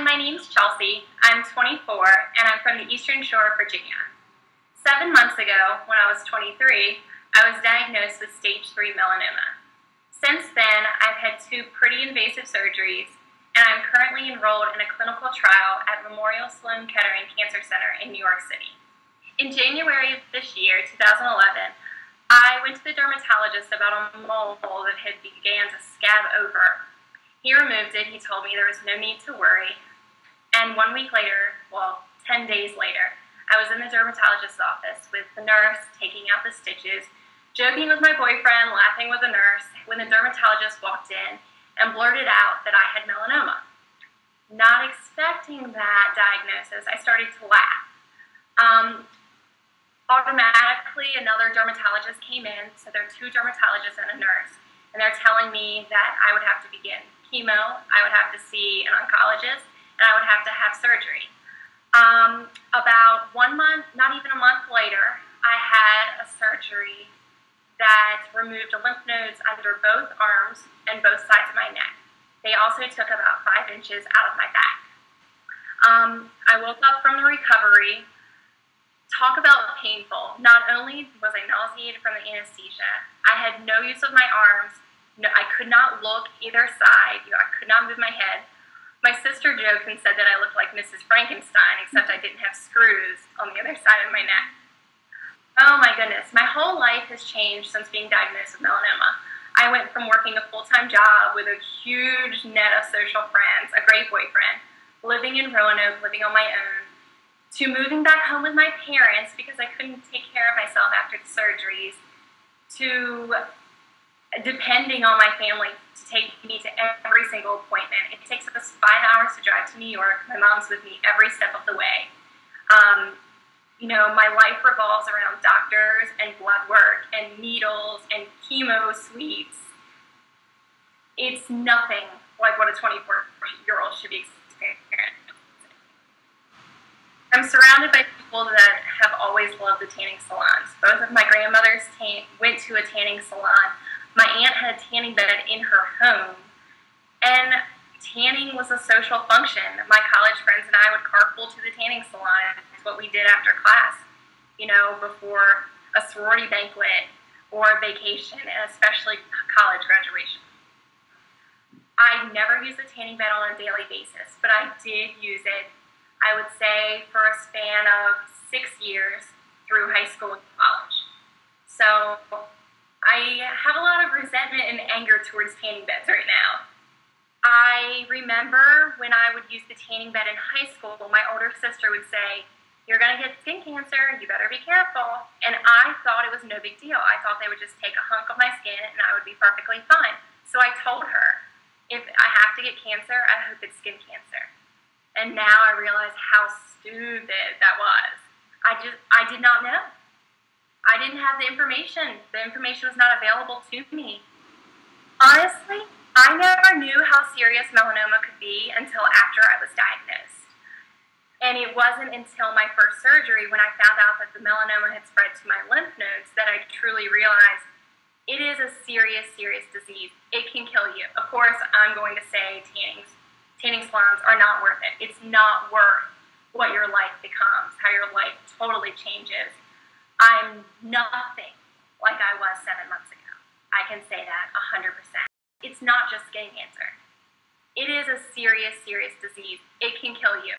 my name's Chelsea. I'm 24, and I'm from the Eastern Shore of Virginia. 7 months ago, when I was 23, I was diagnosed with stage 3 melanoma. Since then, I've had 2 pretty invasive surgeries, and I'm currently enrolled in a clinical trial at Memorial Sloan Kettering Cancer Center in New York City. In January of this year, 2011, I went to the dermatologist about a mole that had began to scab over. He removed it. He told me there was no need to worry. And 1 week later, well, 10 days later, I was in the dermatologist's office with the nurse taking out the stitches, joking with my boyfriend, laughing with the nurse, when the dermatologist walked in and blurted out that I had melanoma. Not expecting that diagnosis, I started to laugh. Automatically, another dermatologist came in, so there are 2 dermatologists and a nurse, and they're telling me that I would have to begin chemo, I would have to see an oncologist, and I would have to have surgery. About 1 month, not even a month later, I had a surgery that removed lymph nodes under both arms and both sides of my neck. They also took about 5 inches out of my back. I woke up from the recovery. Talk about painful. Not only was I nauseated from the anesthesia, I had no use of my arms. No, I could not look either side. I could not move my head. My sister joked and said that I looked like Mrs. Frankenstein, except I didn't have screws on the other side of my neck. Oh my goodness, my whole life has changed since being diagnosed with melanoma. I went from working a full-time job with a huge net of social friends, a great boyfriend, living in Roanoke, living on my own, to moving back home with my parents because I couldn't take care of myself after the surgeries, to depending on my family to take me to every single appointment. It takes us 5 hours to drive to New York. My mom's with me every step of the way. You know, my life revolves around doctors and blood work and needles and chemo suites. It's nothing like what a 24-year-old should be experiencing. I'm surrounded by people that have always loved the tanning salons. Both of my grandmothers went to a tanning salon. My aunt had a tanning bed in her home, and tanning was a social function. My college friends and I would carpool to the tanning salon. It's what we did after class, you know, before a sorority banquet or a vacation, and especially college graduation. I never used a tanning bed on a daily basis, but I did use it, I would say, for a span of 6 years through high school and college. So I have a lot of resentment and anger towards tanning beds right now. I remember when I would use the tanning bed in high school, my older sister would say, "You're going to get skin cancer, you better be careful." And I thought it was no big deal. I thought they would just take a hunk of my skin and I would be perfectly fine. So I told her, if I have to get cancer, I hope it's skin cancer. And now I realize how stupid that was. I did not know. I didn't have the information. The information was not available to me. Honestly, I never knew how serious melanoma could be until after I was diagnosed. And it wasn't until my first surgery when I found out that the melanoma had spread to my lymph nodes that I truly realized it is a serious, serious disease. It can kill you. Of course, I'm going to say tanning salons are not worth it. It's not worth what your life becomes, how your life totally changes. I'm nothing like I was 7 months ago. I can say that 100%. It's not just skin cancer. It is a serious, serious disease. It can kill you.